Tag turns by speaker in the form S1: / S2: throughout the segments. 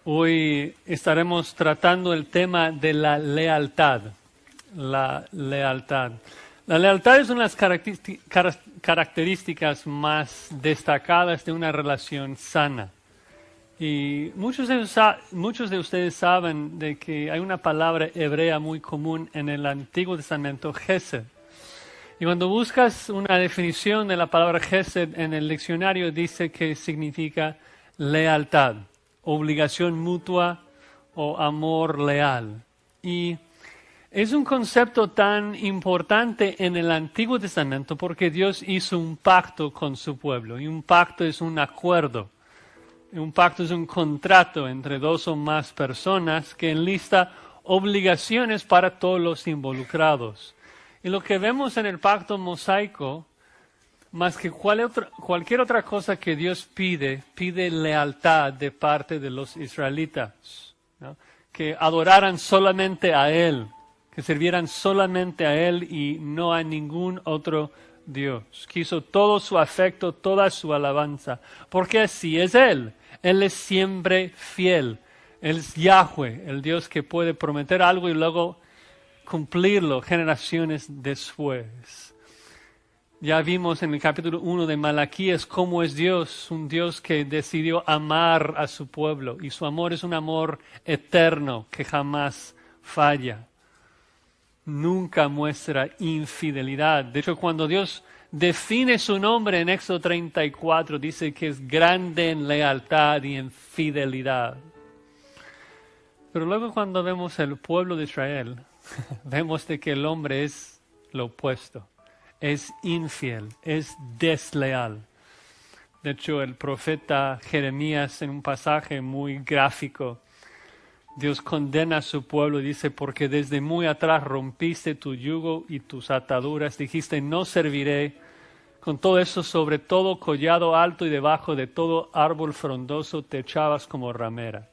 S1: Hoy estaremos tratando el tema de la lealtad. La lealtad. La lealtad es una de las características más destacadas de una relación sana. Y muchos de ustedes saben de que hay una palabra hebrea muy común en el Antiguo Testamento, Hesed. Y cuando buscas una definición de la palabra Hesed en el diccionario, dice que significa lealtad, obligación mutua o amor leal. Y es un concepto tan importante en el Antiguo Testamento porque Dios hizo un pacto con su pueblo. Y un pacto es un acuerdo. Un pacto es un contrato entre dos o más personas que enlista obligaciones para todos los involucrados. Y lo que vemos en el pacto mosaico, más que cualquier otra cosa que Dios pide lealtad de parte de los israelitas, ¿no? Que adoraran solamente a Él, que sirvieran solamente a Él y no a ningún otro Dios. Quiso todo su afecto, toda su alabanza, porque así es Él. Él es siempre fiel. Él es Yahweh, el Dios que puede prometer algo y luego cumplirlo generaciones después. Ya vimos en el capítulo 1 de Malaquías cómo es Dios, un Dios que decidió amar a su pueblo. Y su amor es un amor eterno que jamás falla. Nunca muestra infidelidad. De hecho, cuando Dios define su nombre en Éxodo 34, dice que es grande en lealtad y en fidelidad. Pero luego cuando vemos el pueblo de Israel, vemos de que el hombre es lo opuesto. Es infiel, es desleal. De hecho, el profeta Jeremías, en un pasaje muy gráfico, Dios condena a su pueblo y dice, porque desde muy atrás rompiste tu yugo y tus ataduras, dijiste, no serviré. Con todo eso, sobre todo collado alto y debajo de todo árbol frondoso, te echabas como ramera.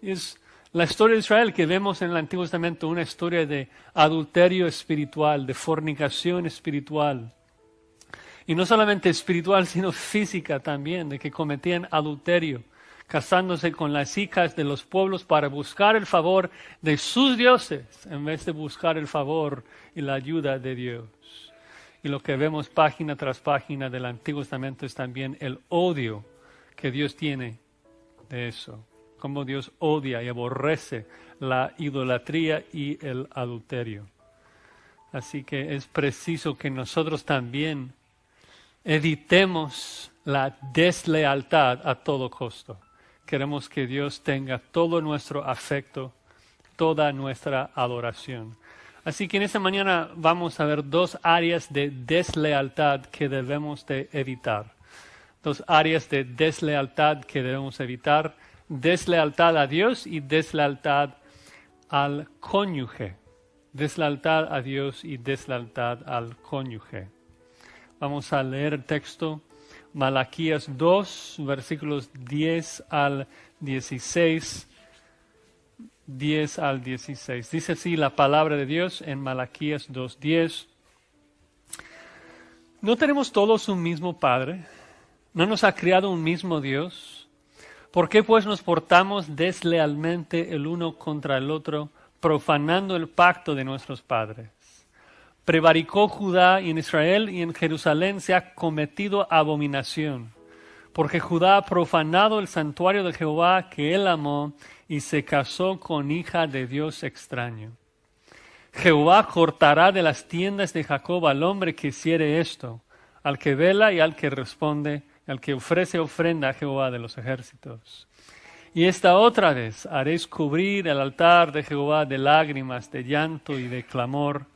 S1: Y es la historia de Israel que vemos en el Antiguo Testamento, una historia de adulterio espiritual, de fornicación espiritual. Y no solamente espiritual, sino física también, de que cometían adulterio, casándose con las hijas de los pueblos para buscar el favor de sus dioses, en vez de buscar el favor y la ayuda de Dios. Y lo que vemos página tras página del Antiguo Testamento es también el odio que Dios tiene de eso. Cómo Dios odia y aborrece la idolatría y el adulterio. Así que es preciso que nosotros también evitemos la deslealtad a todo costo. Queremos que Dios tenga todo nuestro afecto, toda nuestra adoración. Así que en esta mañana vamos a ver dos áreas de deslealtad que debemos de evitar. Dos áreas de deslealtad que debemos evitar. Deslealtad a Dios y deslealtad al cónyuge. Deslealtad a Dios y deslealtad al cónyuge. Vamos a leer el texto. Malaquías 2, versículos 10 al 16. 10 al 16. Dice así la palabra de Dios en Malaquías 2:10. ¿No tenemos todos un mismo Padre? ¿No nos ha criado un mismo Dios? ¿Por qué pues nos portamos deslealmente el uno contra el otro, profanando el pacto de nuestros padres? Prevaricó Judá y en Israel y en Jerusalén se ha cometido abominación, porque Judá ha profanado el santuario de Jehová que él amó y se casó con hija de Dios extraño. Jehová cortará de las tiendas de Jacob al hombre que hiciere esto, al que vela y al que responde, al que ofrece ofrenda a Jehová de los ejércitos. Y esta otra vez haréis cubrir el altar de Jehová de lágrimas, de llanto y de clamor.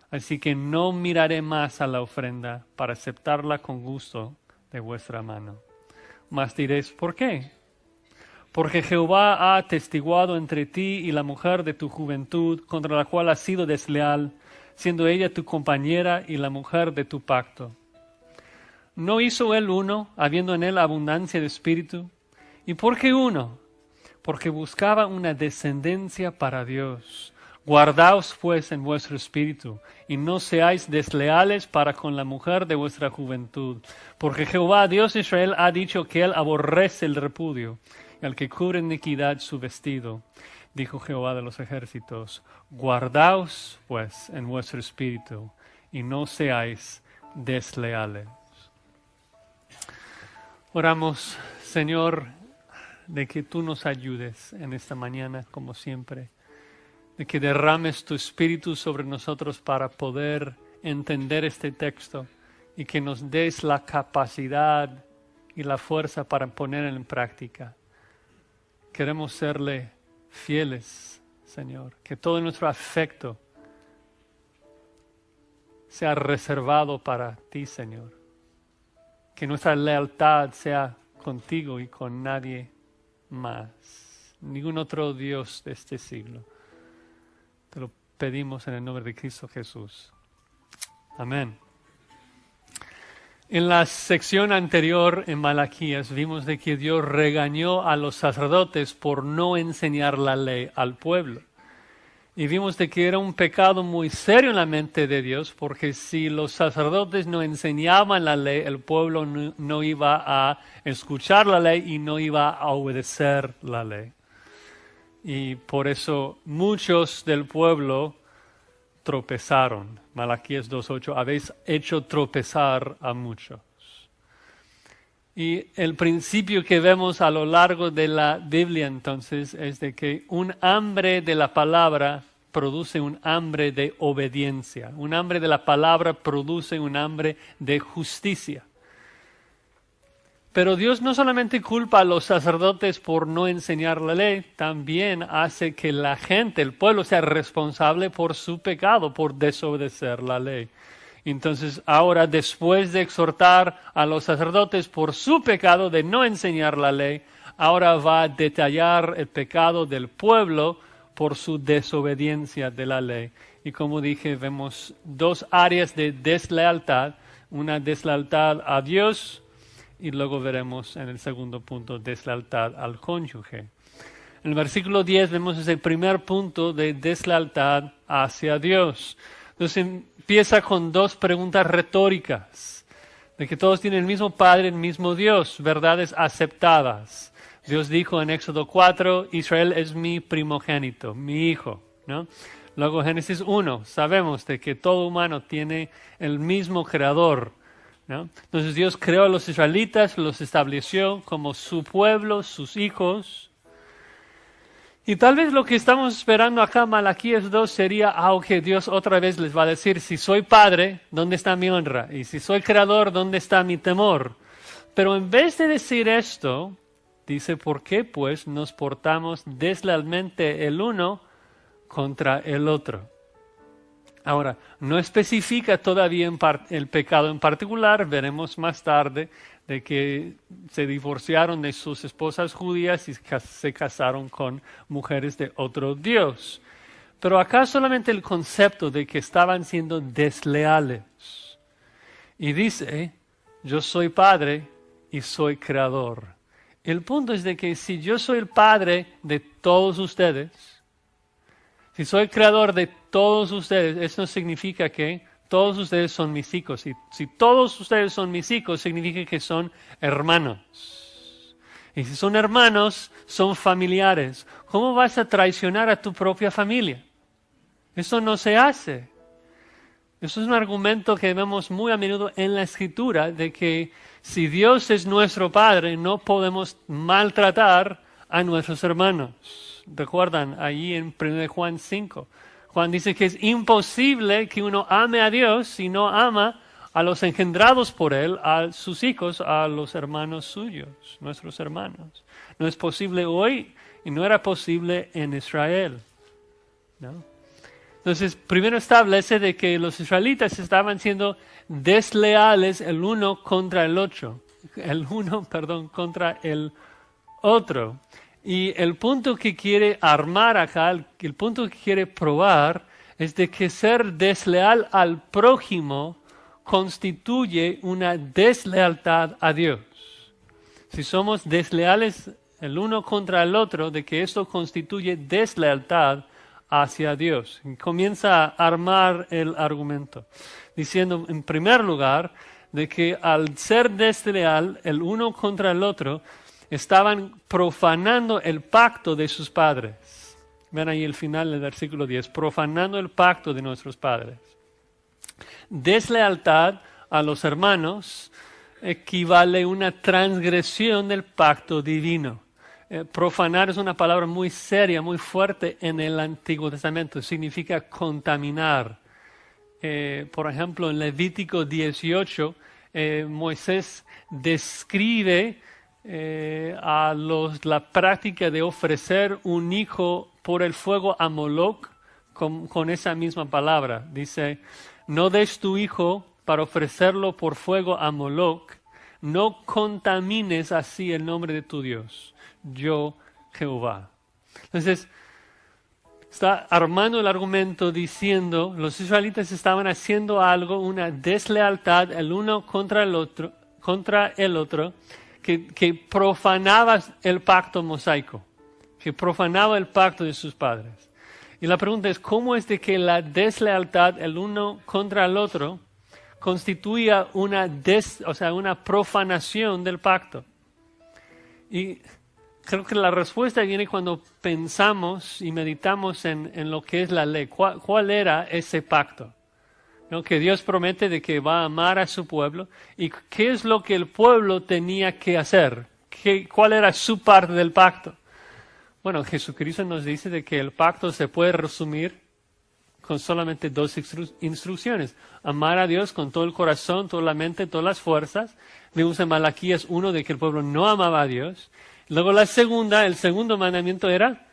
S1: Así que no miraré más a la ofrenda para aceptarla con gusto de vuestra mano. Mas diréis, ¿por qué? Porque Jehová ha atestiguado entre ti y la mujer de tu juventud, contra la cual has sido desleal, siendo ella tu compañera y la mujer de tu pacto. ¿No hizo él uno, habiendo en él abundancia de espíritu? ¿Y por qué uno? Porque buscaba una descendencia para Dios. Guardaos pues en vuestro espíritu, y no seáis desleales para con la mujer de vuestra juventud. Porque Jehová, Dios de Israel, ha dicho que él aborrece el repudio, y al que cubre iniquidad su vestido. Dijo Jehová de los ejércitos, guardaos pues en vuestro espíritu y no seáis desleales. Oramos, Señor, de que tú nos ayudes en esta mañana, como siempre, de que derrames tu espíritu sobre nosotros para poder entender este texto y que nos des la capacidad y la fuerza para ponerlo en práctica. Queremos serle fieles, Señor, que todo nuestro afecto sea reservado para ti, Señor. Que nuestra lealtad sea contigo y con nadie más, ningún otro Dios de este siglo. Te lo pedimos en el nombre de Cristo Jesús. Amén. En la sección anterior en Malaquías vimos de que Dios regañó a los sacerdotes por no enseñar la ley al pueblo. Y vimos de que era un pecado muy serio en la mente de Dios, porque si los sacerdotes no enseñaban la ley, el pueblo no iba a escuchar la ley y no iba a obedecer la ley. Y por eso muchos del pueblo tropezaron. Malaquías 2:8, habéis hecho tropezar a muchos. Y el principio que vemos a lo largo de la Biblia entonces es de que un hambre de la palabra produce un hambre de obediencia. Un hambre de la palabra produce un hambre de justicia. Pero Dios no solamente culpa a los sacerdotes por no enseñar la ley, también hace que la gente, el pueblo, sea responsable por su pecado, por desobedecer la ley. Entonces, ahora, después de exhortar a los sacerdotes por su pecado de no enseñar la ley, ahora va a detallar el pecado del pueblo por su desobediencia de la ley. Y como dije, vemos dos áreas de deslealtad, una deslealtad a Dios, y luego veremos en el segundo punto deslealtad al cónyuge. En el versículo 10 vemos ese primer punto de deslealtad hacia Dios. Entonces empieza con dos preguntas retóricas, de que todos tienen el mismo Padre, el mismo Dios, verdades aceptadas. Dios dijo en Éxodo 4, Israel es mi primogénito, mi hijo, ¿no? Luego Génesis 1, sabemos de que todo humano tiene el mismo creador, ¿no? Entonces Dios creó a los israelitas, los estableció como su pueblo, sus hijos. Y tal vez lo que estamos esperando acá en Malaquías 2 sería, que Dios otra vez les va a decir, si soy padre, ¿dónde está mi honra? Y si soy creador, ¿dónde está mi temor? Pero en vez de decir esto, dice, ¿por qué pues nos portamos deslealmente el uno contra el otro? Ahora, no especifica todavía el pecado en particular, veremos más tarde de que se divorciaron de sus esposas judías y se casaron con mujeres de otro Dios. Pero acá solamente el concepto de que estaban siendo desleales. Y dice, yo soy padre y soy creador. El punto es de que si yo soy el padre de todos ustedes, si soy creador de todos ustedes, eso significa que todos ustedes son mis hijos. Y si todos ustedes son mis hijos, significa que son hermanos. Y si son hermanos, son familiares. ¿Cómo vas a traicionar a tu propia familia? Eso no se hace. Eso es un argumento que vemos muy a menudo en la Escritura, de que si Dios es nuestro Padre, no podemos maltratar a nuestros hermanos. ¿Recuerdan? Allí en 1 Juan 5. Juan dice que es imposible que uno ame a Dios si no ama a los engendrados por Él, a sus hijos, a los hermanos suyos, nuestros hermanos. No es posible hoy y no era posible en Israel, ¿no? Entonces, primero establece de que los israelitas estaban siendo desleales el uno contra el otro. Contra el otro. Y el punto que quiere armar acá, el punto que quiere probar, es de que ser desleal al prójimo constituye una deslealtad a Dios. Si somos desleales el uno contra el otro, de que esto constituye deslealtad hacia Dios. Y comienza a armar el argumento, diciendo en primer lugar de que al ser desleal el uno contra el otro, estaban profanando el pacto de sus padres. Ven ahí el final del versículo 10, profanando el pacto de nuestros padres. Deslealtad a los hermanos equivale a una transgresión del pacto divino. Profanar es una palabra muy seria, muy fuerte en el Antiguo Testamento. Significa contaminar. Por ejemplo, en Levítico 18, Moisés describe la práctica de ofrecer un hijo por el fuego a Moloc con esa misma palabra. Dice, no des tu hijo para ofrecerlo por fuego a Moloc, no contamines así el nombre de tu Dios. Yo, Jehová. Entonces, está armando el argumento diciendo, los israelitas estaban haciendo algo, una deslealtad el uno contra el otro, que profanaba el pacto mosaico, que profanaba el pacto de sus padres. Y la pregunta es, ¿cómo es de que la deslealtad el uno contra el otro constituía una profanación del pacto? Y creo que la respuesta viene cuando pensamos y meditamos en lo que es la ley. ¿Cuál era ese pacto? ¿No? Que Dios promete de que va a amar a su pueblo. ¿Y qué es lo que el pueblo tenía que hacer? ¿Cuál era su parte del pacto? Bueno, Jesucristo nos dice de que el pacto se puede resumir con solamente dos instrucciones. Amar a Dios con todo el corazón, toda la mente, todas las fuerzas. Vimos en Malaquías 1 de que el pueblo no amaba a Dios. Luego el segundo mandamiento era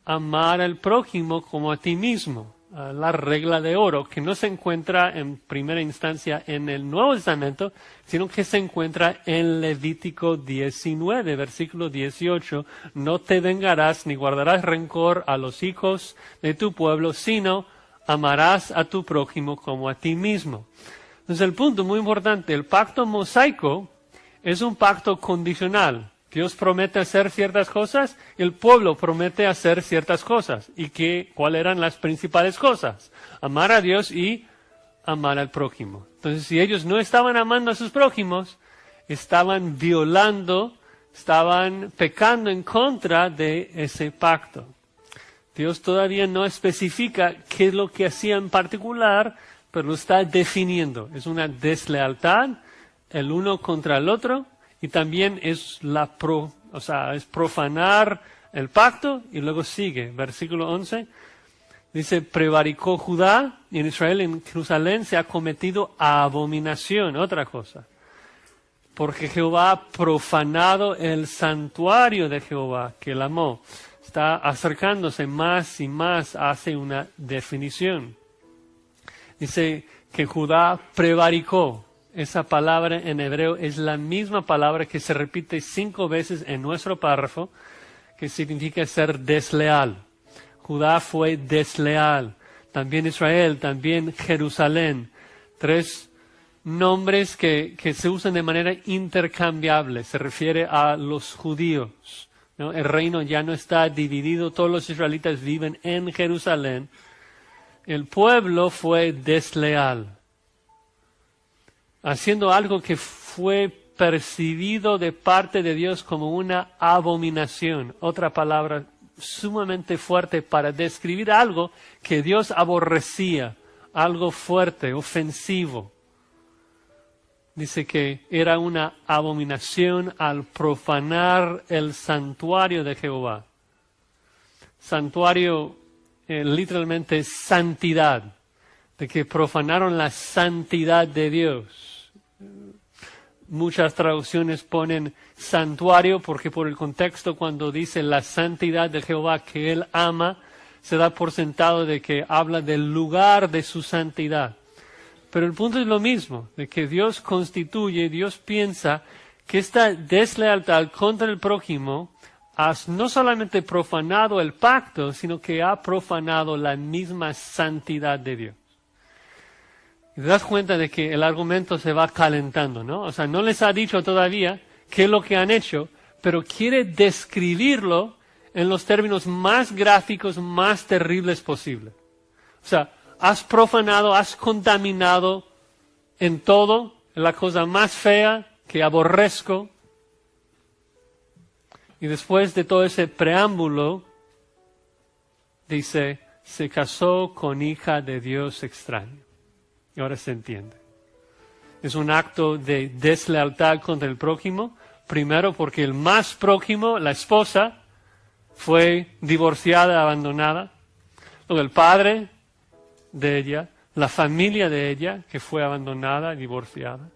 S1: amar al prójimo como a ti mismo. La regla de oro, que no se encuentra en primera instancia en el Nuevo Testamento, sino que se encuentra en Levítico 19, versículo 18. No te vengarás ni guardarás rencor a los hijos de tu pueblo, sino amarás a tu prójimo como a ti mismo. Entonces el punto muy importante, el pacto mosaico es un pacto condicional. Dios promete hacer ciertas cosas, el pueblo promete hacer ciertas cosas. ¿Y cuáles eran las principales cosas? Amar a Dios y amar al prójimo. Entonces, si ellos no estaban amando a sus prójimos, estaban violando, estaban pecando en contra de ese pacto. Dios todavía no especifica qué es lo que hacía en particular, pero lo está definiendo. Es una deslealtad, el uno contra el otro. Y también es es profanar el pacto. Y luego sigue, versículo 11. Dice, prevaricó Judá y en Israel, en Jerusalén, se ha cometido abominación, otra cosa. Porque Jehová ha profanado el santuario de Jehová, que él amó. Está acercándose más y más hacia una definición. Dice que Judá prevaricó. Esa palabra en hebreo es la misma palabra que se repite 5 veces en nuestro párrafo, que significa ser desleal. Judá fue desleal. También Israel, también Jerusalén. 3 nombres que se usan de manera intercambiable. Se refiere a los judíos, ¿no? El reino ya no está dividido. Todos los israelitas viven en Jerusalén. El pueblo fue desleal, haciendo algo que fue percibido de parte de Dios como una abominación. Otra palabra sumamente fuerte para describir algo que Dios aborrecía, algo fuerte, ofensivo. Dice que era una abominación al profanar el santuario de Jehová. Santuario literalmente es santidad, de que profanaron la santidad de Dios. Muchas traducciones ponen santuario porque por el contexto cuando dice la santidad de Jehová que Él ama, se da por sentado de que habla del lugar de su santidad. Pero el punto es lo mismo, de que Dios constituye, Dios piensa que esta deslealtad contra el prójimo ha no solamente profanado el pacto, sino que ha profanado la misma santidad de Dios. Y te das cuenta de que el argumento se va calentando, ¿no? O sea, no les ha dicho todavía qué es lo que han hecho, pero quiere describirlo en los términos más gráficos, más terribles posible. O sea, has profanado, has contaminado en todo, en la cosa más fea que aborrezco. Y después de todo ese preámbulo, dice, se casó con hija de Dios extraño. Y ahora se entiende. Es un acto de deslealtad contra el prójimo. Primero porque el más prójimo, la esposa, fue divorciada, abandonada. Luego el padre de ella, la familia de ella, que fue abandonada, divorciada.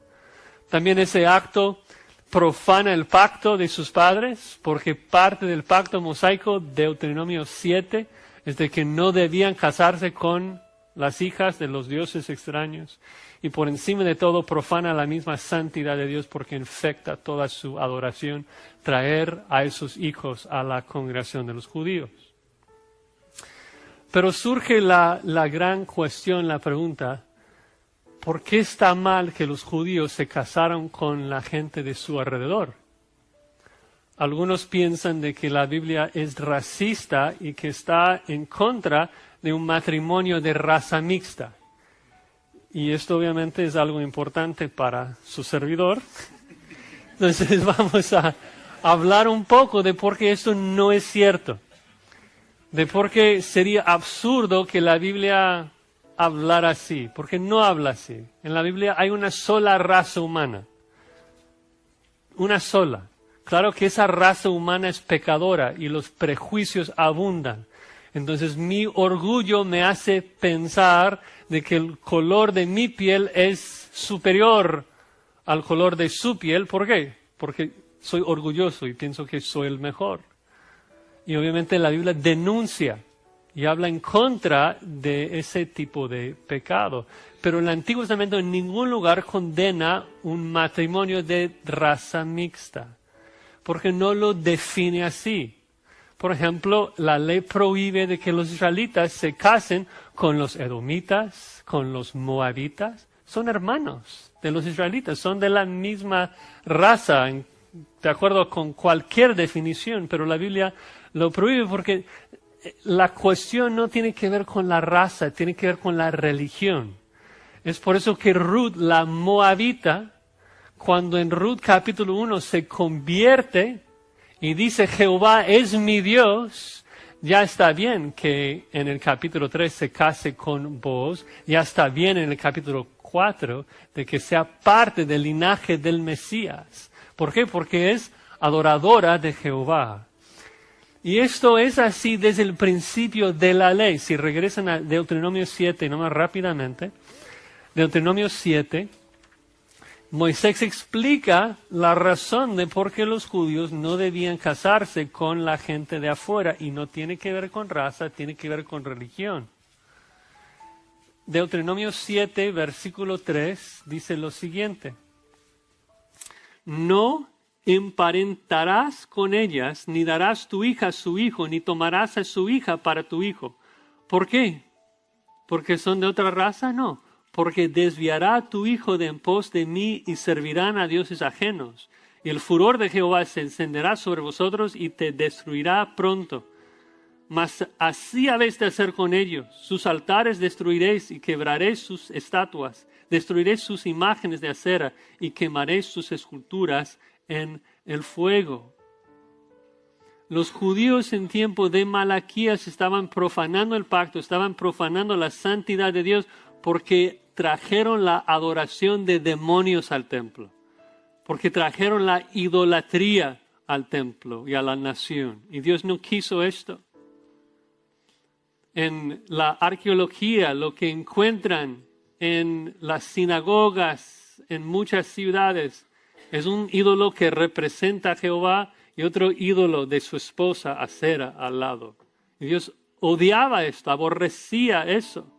S1: También ese acto profana el pacto de sus padres, porque parte del pacto mosaico, Deuteronomio 7, es de que no debían casarse con las hijas de los dioses extraños. Y por encima de todo profana la misma santidad de Dios porque infecta toda su adoración, traer a esos hijos a la congregación de los judíos. Pero surge la gran cuestión, la pregunta, ¿por qué está mal que los judíos se casaron con la gente de su alrededor? Algunos piensan de que la Biblia es racista y que está en contra de un matrimonio de raza mixta. Y esto obviamente es algo importante para su servidor. Entonces vamos a hablar un poco de por qué esto no es cierto. De por qué sería absurdo que la Biblia hablara así. Porque no habla así. En la Biblia hay una sola raza humana. Una sola. Claro que esa raza humana es pecadora y los prejuicios abundan. Entonces mi orgullo me hace pensar de que el color de mi piel es superior al color de su piel. ¿Por qué? Porque soy orgulloso y pienso que soy el mejor. Y obviamente la Biblia denuncia y habla en contra de ese tipo de pecado. Pero el Antiguo Testamento en ningún lugar condena un matrimonio de raza mixta, porque no lo define así. Por ejemplo, la ley prohíbe de que los israelitas se casen con los edomitas, con los moabitas. Son hermanos de los israelitas, son de la misma raza, de acuerdo con cualquier definición, pero la Biblia lo prohíbe porque la cuestión no tiene que ver con la raza, tiene que ver con la religión. Es por eso que Ruth, la moabita, cuando en Ruth capítulo 1 se convierte y dice Jehová es mi Dios, ya está bien que en el capítulo 3 se case con Booz, ya está bien en el capítulo 4 de que sea parte del linaje del Mesías. ¿Por qué? Porque es adoradora de Jehová. Y esto es así desde el principio de la ley. Si regresan a Deuteronomio 7, nomás rápidamente, Deuteronomio 7, Moisés explica la razón de por qué los judíos no debían casarse con la gente de afuera y no tiene que ver con raza, tiene que ver con religión. Deuteronomio 7, versículo 3 dice lo siguiente: no emparentarás con ellas, ni darás tu hija a su hijo, ni tomarás a su hija para tu hijo. ¿Por qué? ¿Porque son de otra raza? No. Porque desviará tu hijo de en pos de mí y servirán a dioses ajenos. Y el furor de Jehová se encenderá sobre vosotros y te destruirá pronto. Mas así habéis de hacer con ellos. Sus altares destruiréis y quebraréis sus estatuas. Destruiréis sus imágenes de acera y quemaréis sus esculturas en el fuego. Los judíos en tiempo de Malaquías estaban profanando el pacto, estaban profanando la santidad de Dios porque trajeron la adoración de demonios al templo, porque trajeron la idolatría al templo y a la nación. Y Dios no quiso esto. En la arqueología, lo que encuentran en las sinagogas en muchas ciudades es un ídolo que representa a Jehová y otro ídolo de su esposa Acera al lado. Y Dios odiaba esto, aborrecía eso.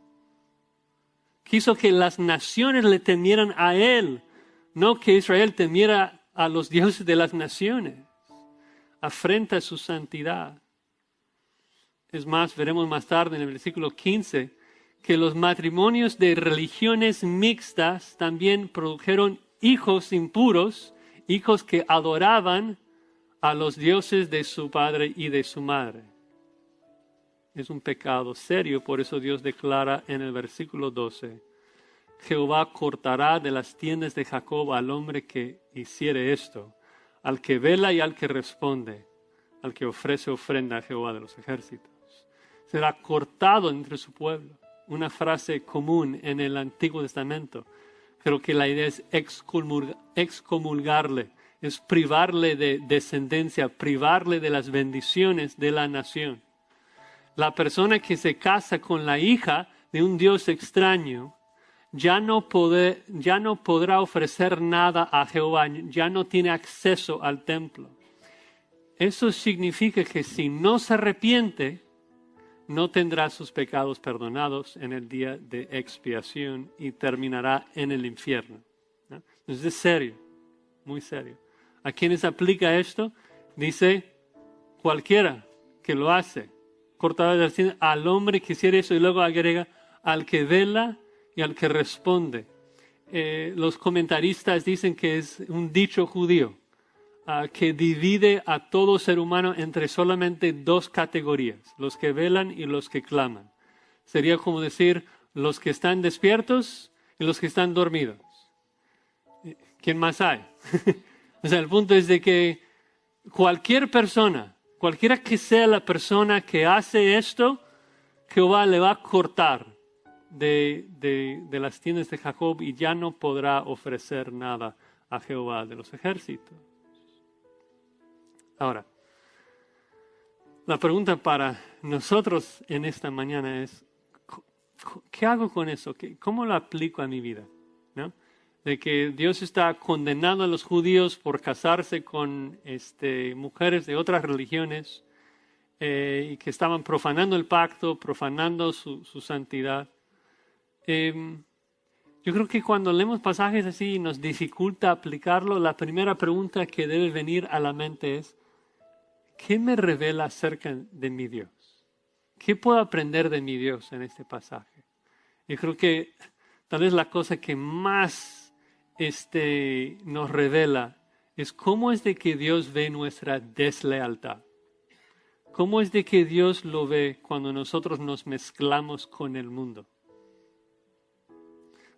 S1: Quiso que las naciones le temieran a Él, no que Israel temiera a los dioses de las naciones. Afrenta su santidad. Es más, veremos más tarde en el versículo 15 que los matrimonios de religiones mixtas también produjeron hijos impuros, hijos que adoraban a los dioses de su padre y de su madre. Es un pecado serio, por eso Dios declara en el versículo 12, Jehová cortará de las tiendas de Jacob al hombre que hiciere esto, al que vela y al que responde. al que ofrece ofrenda a Jehová de los ejércitos. Será cortado entre su pueblo. Una frase común en el Antiguo Testamento. Creo que la idea es excomulgarle, es privarle de descendencia, privarle de las bendiciones de la nación. La persona que se casa con la hija de un Dios extraño ya no podrá ofrecer nada a Jehová, ya no tiene acceso al templo. Eso significa que si no se arrepiente, no tendrá sus pecados perdonados en el día de expiación y terminará en el infierno. ¿No? Entonces es serio, muy serio. ¿A quiénes aplica esto? Dice cualquiera que lo hace. Cortado al hombre que hiciera eso, y luego agrega al que vela y al que responde. Los comentaristas dicen que es un dicho judío que divide a todo ser humano entre solamente dos categorías, los que velan y los que claman. Sería como decir los que están despiertos y los que están dormidos. ¿Quién más hay? O sea, el punto es de que cualquier persona, cualquiera que sea la persona que hace esto, Jehová le va a cortar de las tiendas de Jacob y ya no podrá ofrecer nada a Jehová de los ejércitos. Ahora, la pregunta para nosotros en esta mañana es, ¿qué hago con eso? ¿Cómo lo aplico a mi vida? ¿No? De que Dios está condenando a los judíos por casarse con mujeres de otras religiones y que estaban profanando el pacto, profanando su santidad. Yo creo que cuando leemos pasajes así y nos dificulta aplicarlo, la primera pregunta que debe venir a la mente es, ¿qué me revela acerca de mi Dios? ¿Qué puedo aprender de mi Dios en este pasaje? Yo creo que tal vez la cosa que más nos revela es cómo es de que Dios ve nuestra deslealtad. ¿Cómo es de que Dios lo ve cuando nosotros nos mezclamos con el mundo?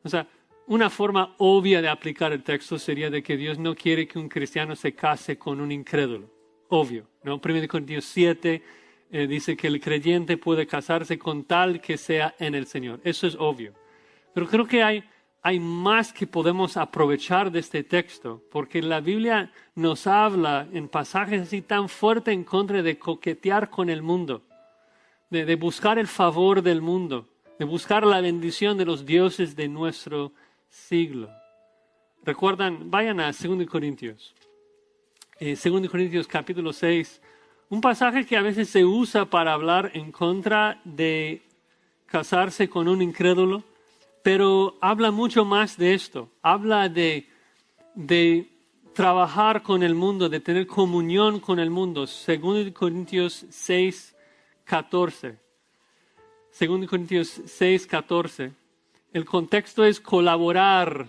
S1: O sea, una forma obvia de aplicar el texto sería de que Dios no quiere que un cristiano se case con un incrédulo. Obvio, ¿no? 1 Corintios 7 dice que el creyente puede casarse con tal que sea en el Señor. Eso es obvio. Pero creo que hay más que podemos aprovechar de este texto, porque la Biblia nos habla en pasajes así tan fuertes en contra de coquetear con el mundo, de buscar el favor del mundo, de buscar la bendición de los dioses de nuestro siglo. Recuerdan, vayan a 2 Corintios. 2 Corintios capítulo 6, un pasaje que a veces se usa para hablar en contra de casarse con un incrédulo, pero habla mucho más de esto. Habla de trabajar con el mundo, de tener comunión con el mundo. 2 Corintios 6, 14. 2 Corintios 6, 14. El contexto es colaborar,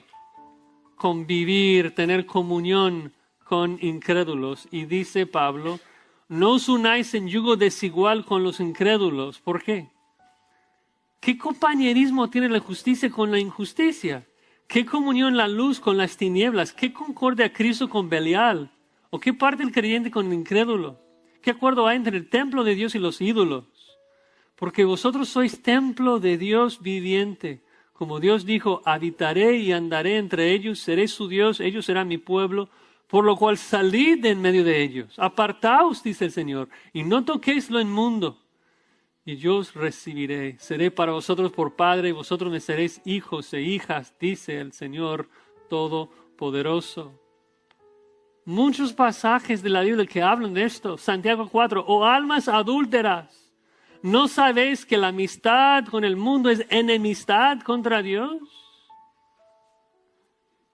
S1: convivir, tener comunión con incrédulos. Y dice Pablo, no os unáis en yugo desigual con los incrédulos. ¿Por qué? ¿Qué compañerismo tiene la justicia con la injusticia? ¿Qué comunión la luz con las tinieblas? ¿Qué concordia Cristo con Belial? ¿O qué parte el creyente con el incrédulo? ¿Qué acuerdo hay entre el templo de Dios y los ídolos? Porque vosotros sois templo de Dios viviente. Como Dios dijo, habitaré y andaré entre ellos, seré su Dios, ellos serán mi pueblo. Por lo cual salid de en medio de ellos, apartaos, dice el Señor, y no toquéis lo inmundo. Y yo os recibiré, seré para vosotros por Padre, y vosotros me seréis hijos e hijas, dice el Señor Todopoderoso. Muchos pasajes de la Biblia que hablan de esto. Santiago 4, oh almas adúlteras, ¿no sabéis que la amistad con el mundo es enemistad contra Dios?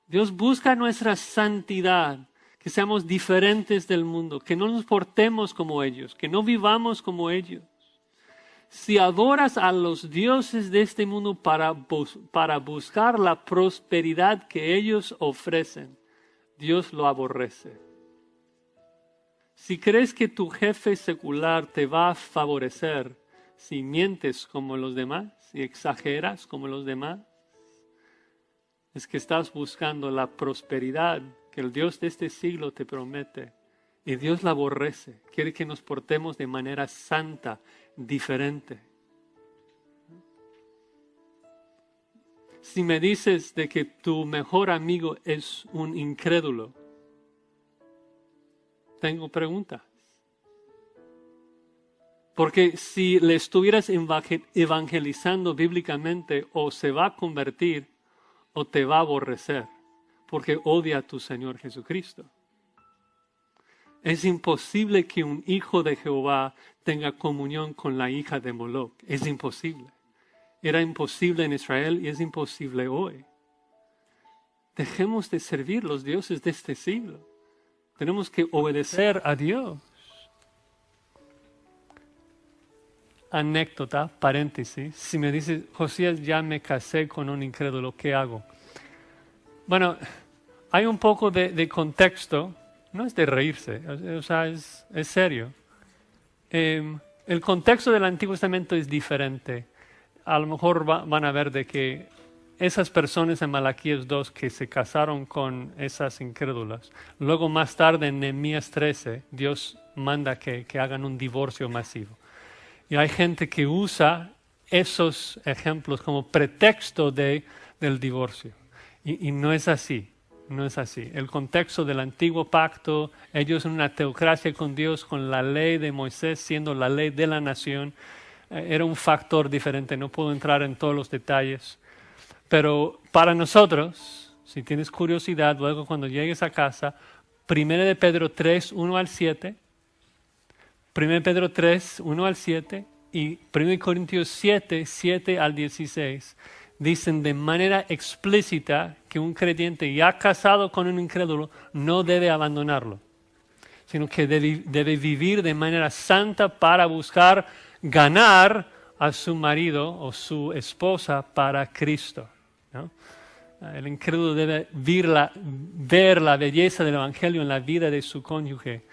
S1: Dios busca nuestra santidad, que seamos diferentes del mundo, que no nos portemos como ellos, que no vivamos como ellos. Si adoras a los dioses de este mundo para buscar la prosperidad que ellos ofrecen, Dios lo aborrece. Si crees que tu jefe secular te va a favorecer, si mientes como los demás, si exageras como los demás, es que estás buscando la prosperidad que el Dios de este siglo te promete Y Dios la aborrece. Quiere que nos portemos de manera santa, diferente. Si me dices de que tu mejor amigo es un incrédulo, tengo preguntas. Porque si le estuvieras evangelizando bíblicamente, o se va a convertir o te va a aborrecer, porque odia a tu Señor Jesucristo. Es imposible que un hijo de Jehová tenga comunión con la hija de Moloch. Es imposible. Era imposible en Israel y es imposible hoy. Dejemos de servir los dioses de este siglo. Tenemos que obedecer a Dios. Anécdota, paréntesis. Si me dices, Josías, ya me casé con un incrédulo, ¿qué hago? Bueno, hay un poco de contexto. No es de reírse, o sea, es serio. El contexto del Antiguo Testamento es diferente. A lo mejor van a ver de que esas personas en Malaquías 2 que se casaron con esas incrédulas, luego más tarde en Nehemías 13, Dios manda que hagan un divorcio masivo. Y hay gente que usa esos ejemplos como pretexto del divorcio. Y no es así. No es así. El contexto del antiguo pacto, ellos en una teocracia con Dios, con la ley de Moisés siendo la ley de la nación, era un factor diferente. No puedo entrar en todos los detalles. Pero para nosotros, si tienes curiosidad, luego cuando llegues a casa, 1 de Pedro 3, 1 al 7, 1 Pedro 3, 1 al 7 y 1 Corintios 7, 7 al 16, dicen de manera explícita que un creyente ya casado con un incrédulo no debe abandonarlo, sino que debe vivir de manera santa para buscar ganar a su marido o su esposa para Cristo, ¿no? El incrédulo debe ver la belleza del Evangelio en la vida de su cónyuge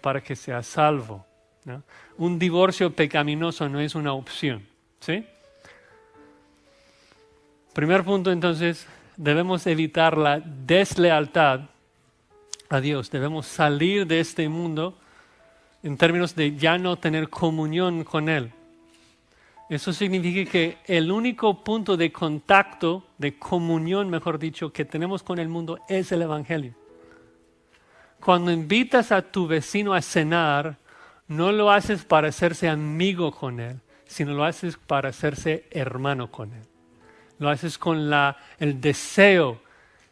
S1: para que sea salvo, ¿no? Un divorcio pecaminoso no es una opción, ¿sí? Primer punto, entonces, debemos evitar la deslealtad a Dios. Debemos salir de este mundo en términos de ya no tener comunión con Él. Eso significa que el único punto de contacto, de comunión, mejor dicho, que tenemos con el mundo es el Evangelio. Cuando invitas a tu vecino a cenar, no lo haces para hacerse amigo con él, sino lo haces para hacerse hermano con él. Lo haces con el deseo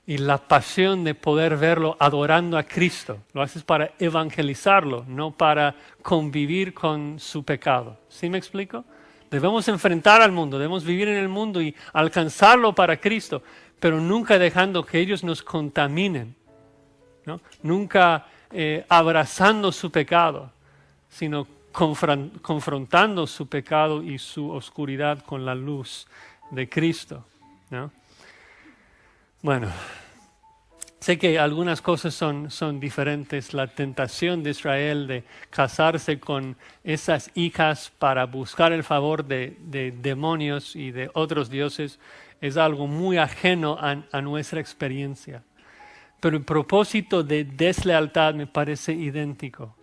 S1: y la pasión de poder verlo adorando a Cristo. Lo haces para evangelizarlo, no para convivir con su pecado. ¿Sí me explico? Debemos enfrentar al mundo, debemos vivir en el mundo y alcanzarlo para Cristo, pero nunca dejando que ellos nos contaminen, ¿no? Nunca abrazando su pecado, sino confrontando su pecado y su oscuridad con la luz de Cristo, ¿no? Bueno, sé que algunas cosas son diferentes. La tentación de Israel de casarse con esas hijas para buscar el favor de demonios y de otros dioses es algo muy ajeno a nuestra experiencia. Pero el propósito de deslealtad me parece idéntico.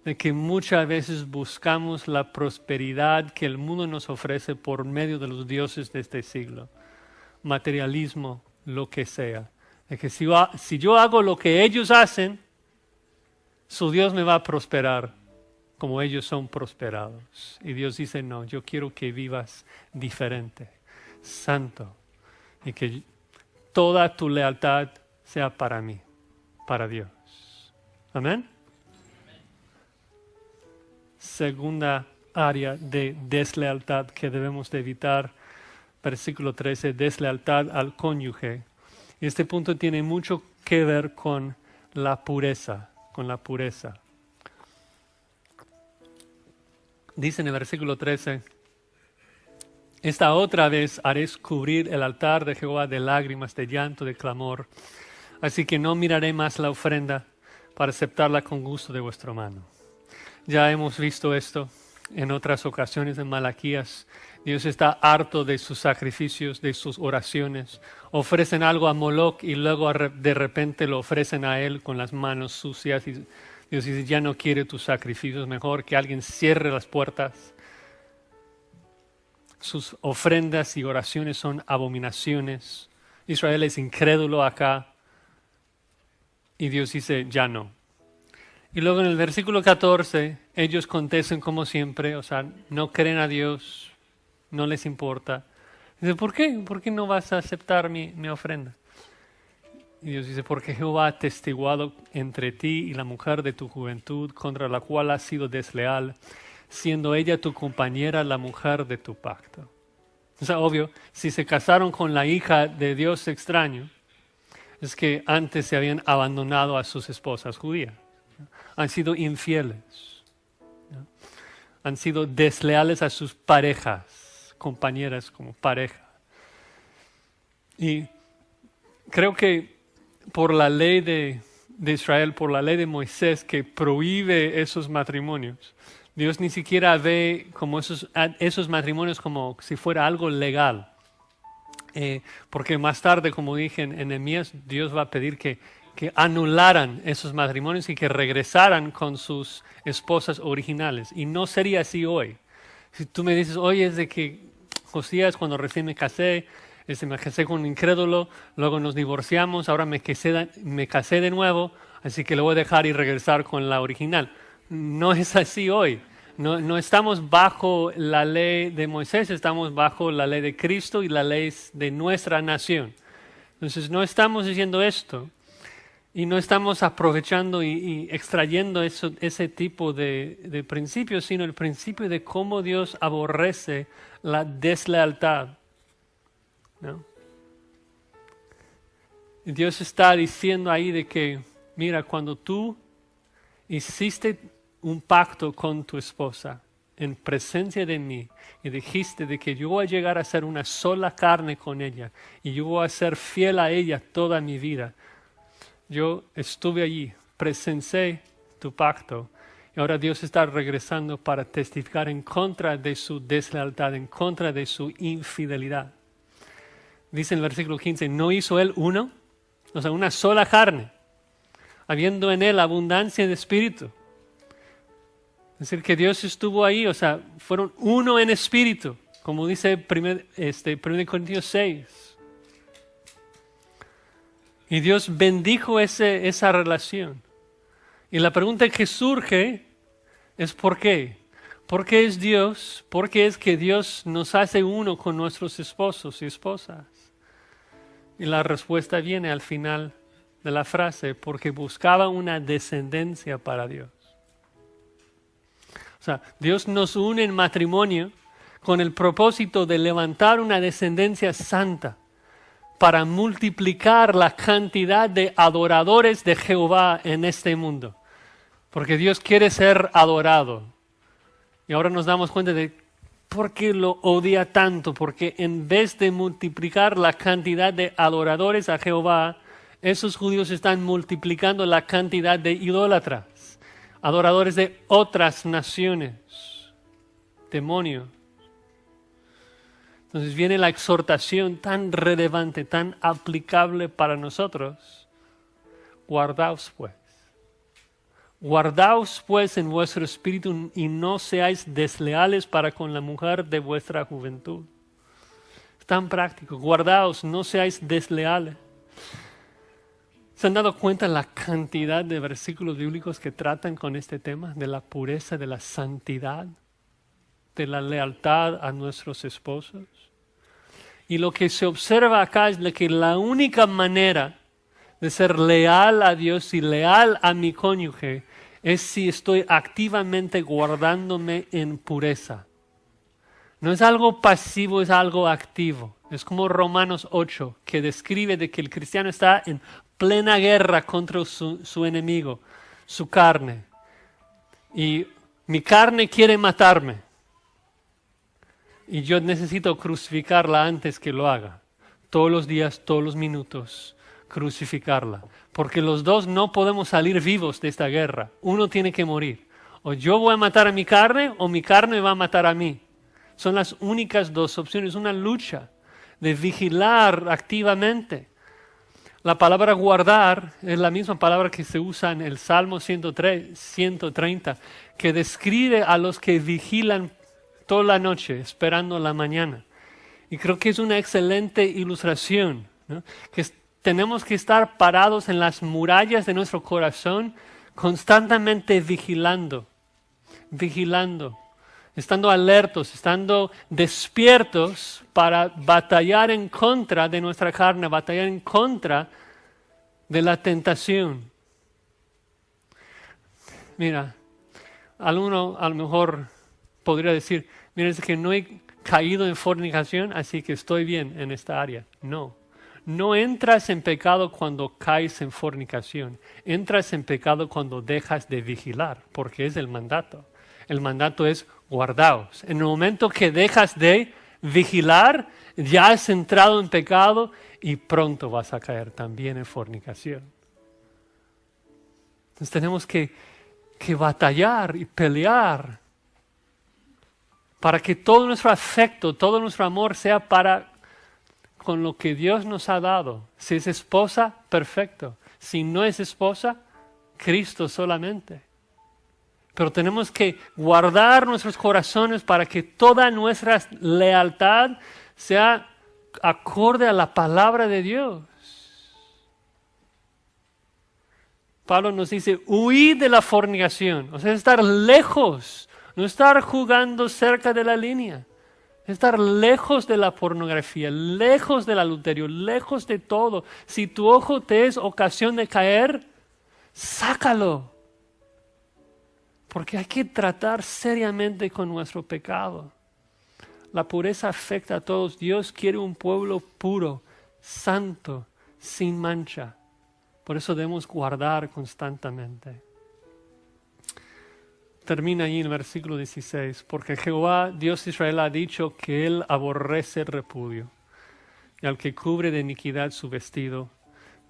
S1: De que muchas veces buscamos la prosperidad que el mundo nos ofrece por medio de los dioses de este siglo. Materialismo, lo que sea. De que si yo hago lo que ellos hacen, su Dios me va a prosperar como ellos son prosperados. Y Dios dice, no, yo quiero que vivas diferente, santo, y que toda tu lealtad sea para mí, para Dios. Amén. Segunda área de deslealtad que debemos de evitar, versículo 13, deslealtad al cónyuge. Este punto tiene mucho que ver con la pureza, Dice en el versículo 13, esta otra vez haré cubrir el altar de Jehová de lágrimas, de llanto, de clamor. Así que no miraré más la ofrenda para aceptarla con gusto de vuestra mano. Ya hemos visto esto. en otras ocasiones en Malaquías. Dios está harto de sus sacrificios, de sus oraciones. Ofrecen algo a Moloch y luego de repente lo ofrecen a él con las manos sucias. Y Dios dice, ya no quiere tus sacrificios, mejor que alguien cierre las puertas. Sus ofrendas y oraciones son abominaciones. Israel es incrédulo acá. Y Dios dice, ya no. Y luego en el versículo 14, ellos contestan como siempre, o sea, no creen a Dios, no les importa. Dice, ¿por qué? ¿Por qué no vas a aceptar mi ofrenda? Y Dios dice, porque Jehová ha testiguado entre ti y la mujer de tu juventud, contra la cual has sido desleal, siendo ella tu compañera, la mujer de tu pacto. O sea, obvio, si se casaron con la hija de Dios extraño, es que antes se habían abandonado a sus esposas judías. Han sido infieles. ¿No? Han sido desleales a sus parejas, compañeras como pareja. Y creo que por la ley de Israel, por la ley de Moisés que prohíbe esos matrimonios, Dios ni siquiera ve como esos matrimonios como si fuera algo legal. Porque más tarde, como dije en Nehemías, Dios va a pedir que anularan esos matrimonios y que regresaran con sus esposas originales. Y no sería así hoy. Si tú me dices, oye, es de que Josías, cuando recién me casé con un incrédulo, luego nos divorciamos, ahora me casé de nuevo, así que lo voy a dejar y regresar con la original. No es así hoy. No estamos bajo la ley de Moisés, estamos bajo la ley de Cristo y la ley de nuestra nación. Entonces no estamos diciendo esto y no estamos aprovechando y extrayendo ese tipo de principios, sino el principio de cómo Dios aborrece la deslealtad. ¿No? Y Dios está diciendo ahí de que, mira, cuando tú hiciste un pacto con tu esposa en presencia de mí y dijiste de que yo voy a llegar a ser una sola carne con ella y yo voy a ser fiel a ella toda mi vida. Yo estuve allí, presencié tu pacto y ahora Dios está regresando para testificar en contra de su deslealtad, en contra de su infidelidad. Dice en el versículo 15, ¿no hizo él uno? O sea, una sola carne, habiendo en él abundancia de espíritu. Es decir, que Dios estuvo ahí, o sea, fueron uno en espíritu, como dice 1 Corintios 6. Y Dios bendijo esa relación. Y la pregunta que surge es ¿por qué? ¿Por qué es Dios? ¿Por qué es que Dios nos hace uno con nuestros esposos y esposas? Y la respuesta viene al final de la frase, porque buscaba una descendencia para Dios. O sea, Dios nos une en matrimonio con el propósito de levantar una descendencia santa para multiplicar la cantidad de adoradores de Jehová en este mundo. Porque Dios quiere ser adorado. Y ahora nos damos cuenta de por qué lo odia tanto. Porque en vez de multiplicar la cantidad de adoradores a Jehová, esos judíos están multiplicando la cantidad de idólatras. Adoradores de otras naciones, demonios. Entonces viene la exhortación tan relevante, tan aplicable para nosotros. Guardaos pues. Guardaos pues en vuestro espíritu y no seáis desleales para con la mujer de vuestra juventud. Es tan práctico. Guardaos, no seáis desleales. ¿Se han dado cuenta la cantidad de versículos bíblicos que tratan con este tema de la pureza, de la santidad, de la lealtad a nuestros esposos? Y lo que se observa acá es que la única manera de ser leal a Dios y leal a mi cónyuge es si estoy activamente guardándome en pureza. No es algo pasivo, es algo activo. Es como Romanos 8, que describe de que el cristiano está en plena guerra contra su enemigo, su carne. Y mi carne quiere matarme. Y yo necesito crucificarla antes que lo haga. Todos los días, todos los minutos, crucificarla. Porque los dos no podemos salir vivos de esta guerra. Uno tiene que morir. O yo voy a matar a mi carne o mi carne va a matar a mí. Son las únicas dos opciones, una lucha de vigilar activamente. La palabra guardar es la misma palabra que se usa en el Salmo 130, que describe a los que vigilan toda la noche, esperando la mañana. Y creo que es una excelente ilustración, ¿no? Que tenemos que estar parados en las murallas de nuestro corazón, constantemente vigilando, estando alertos, estando despiertos para batallar en contra de nuestra carne, batallar en contra de la tentación. Mira, alguno a lo mejor podría decir, mira, es que no he caído en fornicación, así que estoy bien en esta área. No entras en pecado cuando caes en fornicación. Entras en pecado cuando dejas de vigilar, porque es el mandato. El mandato es guardaos. En el momento que dejas de vigilar, ya has entrado en pecado y pronto vas a caer también en fornicación. Entonces tenemos que batallar y pelear para que todo nuestro afecto, todo nuestro amor sea para con lo que Dios nos ha dado. Si es esposa, perfecto. Si no es esposa, Cristo solamente. Pero tenemos que guardar nuestros corazones para que toda nuestra lealtad sea acorde a la palabra de Dios. Pablo nos dice, huid de la fornicación. O sea, estar lejos, no estar jugando cerca de la línea. Estar lejos de la pornografía, lejos del adulterio, lejos de todo. Si tu ojo te es ocasión de caer, sácalo. Porque hay que tratar seriamente con nuestro pecado. La pureza afecta a todos. Dios quiere un pueblo puro, santo, sin mancha. Por eso debemos guardar constantemente. Termina ahí en el versículo 16. Porque Jehová, Dios de Israel, ha dicho que Él aborrece el repudio, y al que cubre de iniquidad su vestido.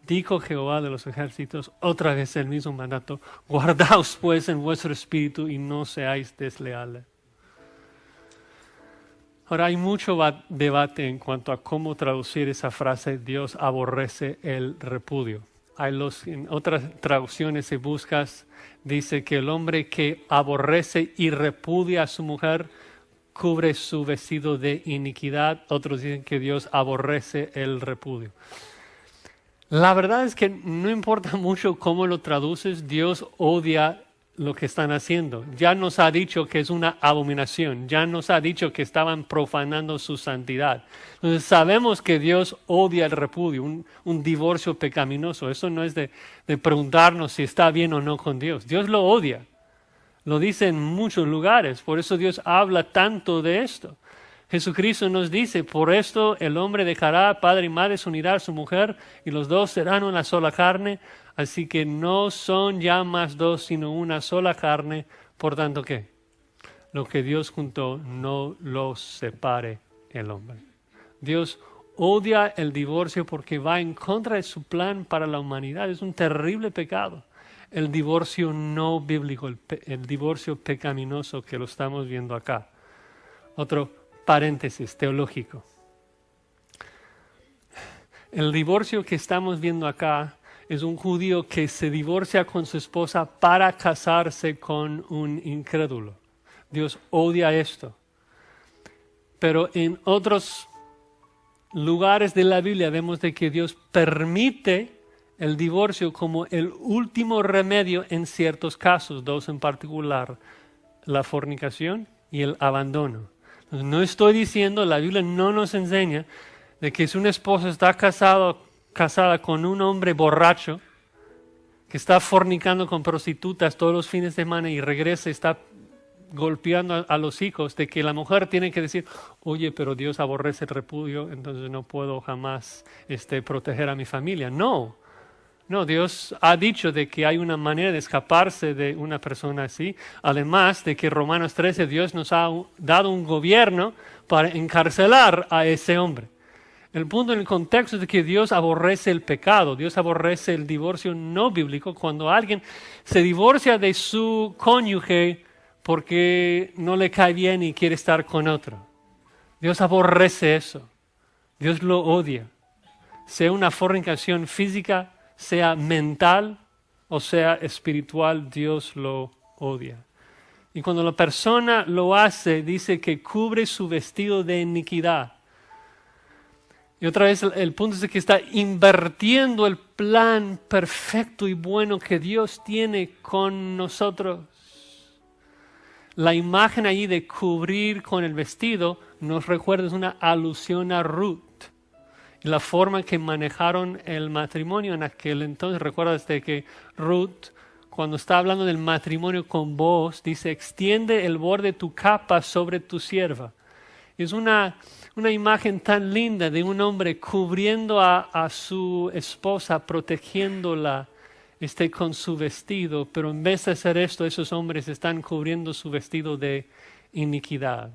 S1: Dijo Jehová de los ejércitos, otra vez el mismo mandato, guardaos pues en vuestro espíritu y no seáis desleales. Ahora hay mucho debate en cuanto a cómo traducir esa frase, Dios aborrece el repudio. En otras traducciones, si buscas, dice que el hombre que aborrece y repudia a su mujer cubre su vestido de iniquidad. Otros dicen que Dios aborrece el repudio. La verdad es que no importa mucho cómo lo traduces, Dios odia lo que están haciendo. Ya nos ha dicho que es una abominación, ya nos ha dicho que estaban profanando su santidad. Entonces sabemos que Dios odia el repudio, un divorcio pecaminoso. Eso no es de preguntarnos si está bien o no con Dios. Dios lo odia, lo dice en muchos lugares, por eso Dios habla tanto de esto. Jesucristo nos dice, por esto el hombre dejará padre y madre, se unirá a su mujer y los dos serán una sola carne. Así que no son ya más dos, sino una sola carne. Por tanto, ¿qué? Lo que Dios juntó, no lo separe el hombre. Dios odia el divorcio porque va en contra de su plan para la humanidad. Es un terrible pecado. El divorcio no bíblico, el divorcio pecaminoso que lo estamos viendo acá. Otro paréntesis teológico. El divorcio que estamos viendo acá es un judío que se divorcia con su esposa para casarse con un incrédulo. Dios odia esto. Pero en otros lugares de la Biblia vemos de que Dios permite el divorcio como el último remedio en ciertos casos, dos en particular, la fornicación y el abandono. No estoy diciendo, la Biblia no nos enseña de que si una esposa está casada con un hombre borracho que está fornicando con prostitutas todos los fines de semana y regresa y está golpeando a los hijos, de que la mujer tiene que decir, oye, pero Dios aborrece el repudio, entonces no puedo jamás proteger a mi familia. No, Dios ha dicho de que hay una manera de escaparse de una persona así. Además de que Romanos 13, Dios nos ha dado un gobierno para encarcelar a ese hombre. El punto en el contexto es de que Dios aborrece el pecado, Dios aborrece el divorcio no bíblico. Cuando alguien se divorcia de su cónyuge porque no le cae bien y quiere estar con otro. Dios aborrece eso. Dios lo odia. Sea una fornicación física, sea mental o sea espiritual, Dios lo odia. Y cuando la persona lo hace, dice que cubre su vestido de iniquidad. Y otra vez el punto es que está invirtiendo el plan perfecto y bueno que Dios tiene con nosotros. La imagen allí de cubrir con el vestido nos recuerda, es una alusión a Ruth. Y la forma que manejaron el matrimonio en aquel entonces. Recuerdas de que Ruth, cuando está hablando del matrimonio con Booz, dice, extiende el borde de tu capa sobre tu sierva. Es una imagen tan linda de un hombre cubriendo a su esposa, protegiéndola con su vestido, pero en vez de hacer esto, esos hombres están cubriendo su vestido de iniquidad,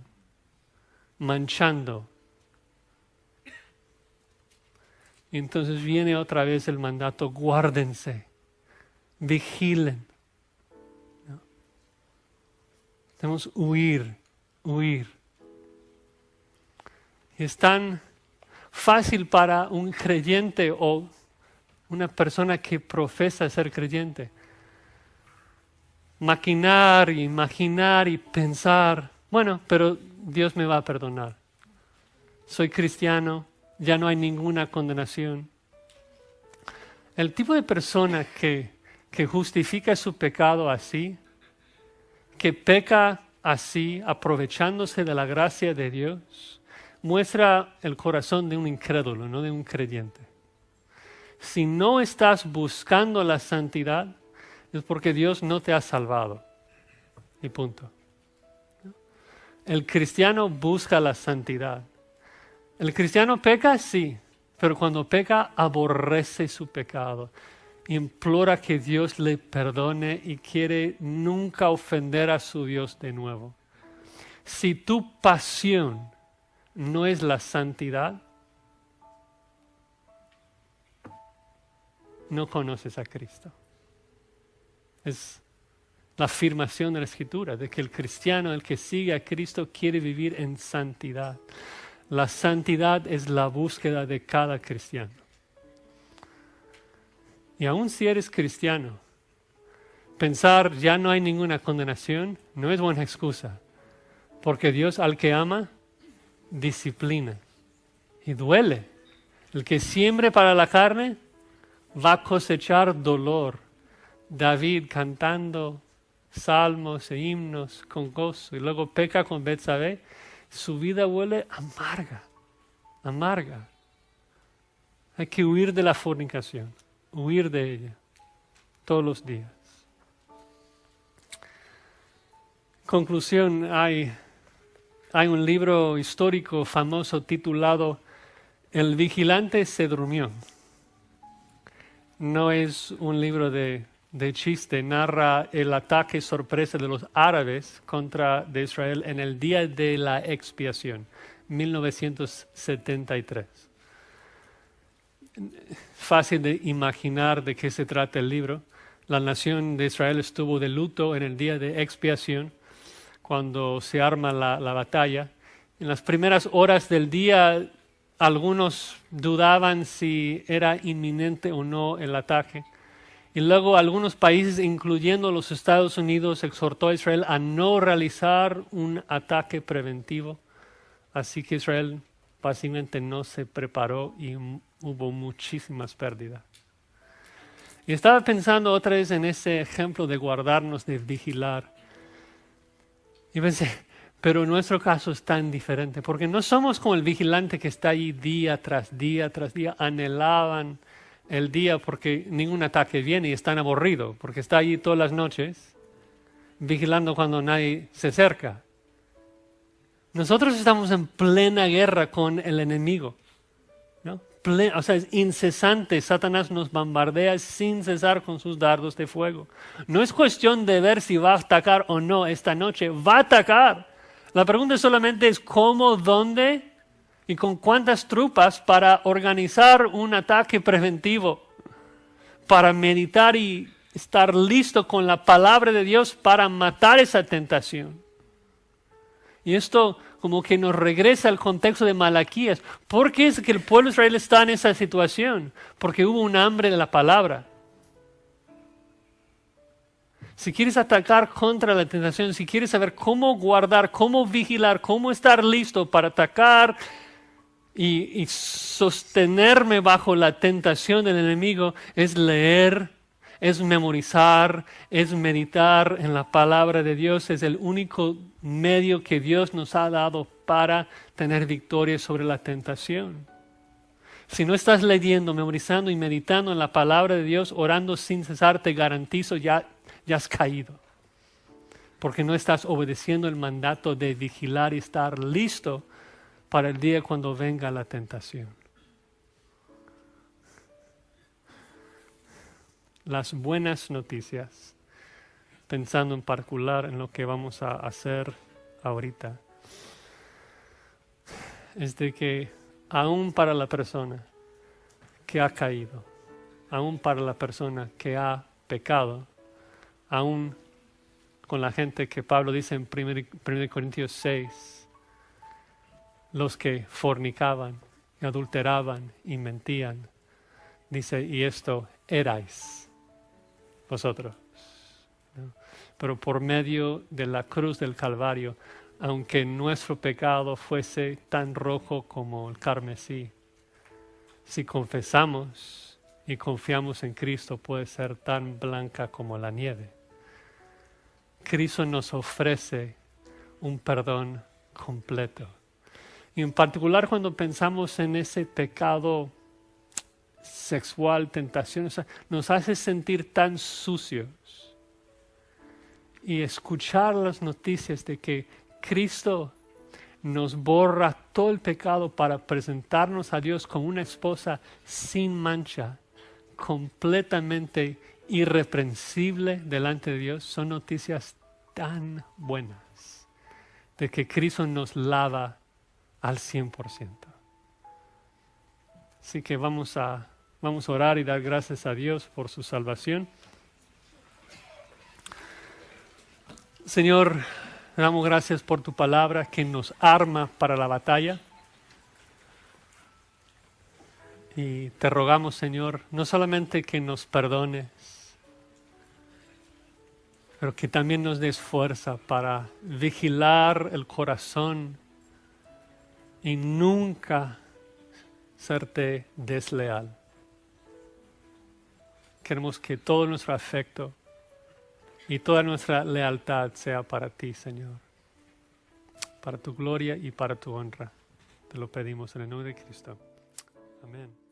S1: manchando. Y entonces viene otra vez el mandato, guárdense, vigilen. ¿No? Debemos huir. Es tan fácil para un creyente o una persona que profesa ser creyente maquinar y imaginar y pensar, bueno, pero Dios me va a perdonar. Soy cristiano, ya no hay ninguna condenación. El tipo de persona que justifica su pecado así, que peca así, aprovechándose de la gracia de Dios, muestra el corazón de un incrédulo, no de un creyente. Si no estás buscando la santidad, es porque Dios no te ha salvado. Y punto. El cristiano busca la santidad. El cristiano peca, sí, pero cuando peca, aborrece su pecado. Implora que Dios le perdone y quiere nunca ofender a su Dios de nuevo. Si tu pasión no es la santidad, no conoces a Cristo. Es la afirmación de la Escritura, de que el cristiano, el que sigue a Cristo, quiere vivir en santidad. La santidad es la búsqueda de cada cristiano. Y aun si eres cristiano, pensar ya no hay ninguna condenación no es buena excusa, porque Dios al que ama, disciplina y duele. El que siembre para la carne va a cosechar dolor. David cantando salmos e himnos con gozo y luego peca con Betsabé, su vida huele amarga. Hay que huir de la fornicación, huir de ella todos los días. Conclusión, hay un libro histórico famoso titulado El vigilante se durmió. No es un libro de chiste, narra el ataque sorpresa de los árabes contra de Israel en el día de la expiación, 1973. Fácil de imaginar de qué se trata el libro. La nación de Israel estuvo de luto en el día de expiación, cuando se arma la batalla. En las primeras horas del día, algunos dudaban si era inminente o no el ataque. Y luego algunos países, incluyendo los Estados Unidos, exhortó a Israel a no realizar un ataque preventivo. Así que Israel básicamente no se preparó y hubo muchísimas pérdidas. Y estaba pensando otra vez en ese ejemplo de guardarnos, de vigilar. Y pensé, pero nuestro caso es tan diferente, porque no somos como el vigilante que está ahí día tras día, anhelaban el día porque ningún ataque viene y están aburridos, porque está allí todas las noches vigilando cuando nadie se acerca. Nosotros estamos en plena guerra con el enemigo, ¿no? O sea, es incesante. Satanás nos bombardea sin cesar con sus dardos de fuego. No es cuestión de ver si va a atacar o no esta noche. Va a atacar. La pregunta solamente es cómo, dónde y con cuántas tropas para organizar un ataque preventivo, para meditar y estar listo con la palabra de Dios para matar esa tentación. Y esto como que nos regresa al contexto de Malaquías. ¿Por qué es que el pueblo de Israel está en esa situación? Porque hubo un hambre de la palabra. Si quieres atacar contra la tentación, si quieres saber cómo guardar, cómo vigilar, cómo estar listo para atacar y sostenerme bajo la tentación del enemigo, es leer, es memorizar, es meditar en la palabra de Dios. Es el único medio que Dios nos ha dado para tener victoria sobre la tentación. Si no estás leyendo, memorizando y meditando en la palabra de Dios, orando sin cesar, te garantizo ya has caído. Porque no estás obedeciendo el mandato de vigilar y estar listo para el día cuando venga la tentación. Las buenas noticias, pensando en particular en lo que vamos a hacer ahorita, es de que aún para la persona que ha caído, aún para la persona que ha pecado, aún con la gente que Pablo dice en 1 Corintios 6, los que fornicaban, y adulteraban y mentían, dice, y esto erais vosotros, ¿no? Pero por medio de la cruz del Calvario, aunque nuestro pecado fuese tan rojo como el carmesí, si confesamos y confiamos en Cristo, puede ser tan blanca como la nieve. Cristo nos ofrece un perdón completo. Y en particular cuando pensamos en ese pecado sexual, tentación, nos hace sentir tan sucios. Y escuchar las noticias de que Cristo nos borra todo el pecado para presentarnos a Dios como una esposa sin mancha, completamente irreprensible delante de Dios, son noticias tan buenas de que Cristo nos lava al 100%. Así que vamos a orar y dar gracias a Dios por su salvación. Señor, damos gracias por tu palabra que nos arma para la batalla. Y te rogamos, Señor, no solamente que nos perdones, pero que también nos des fuerza para vigilar el corazón y nunca serte desleal. Queremos que todo nuestro afecto y toda nuestra lealtad sea para ti, Señor, para tu gloria y para tu honra. Te lo pedimos en el nombre de Cristo. Amén.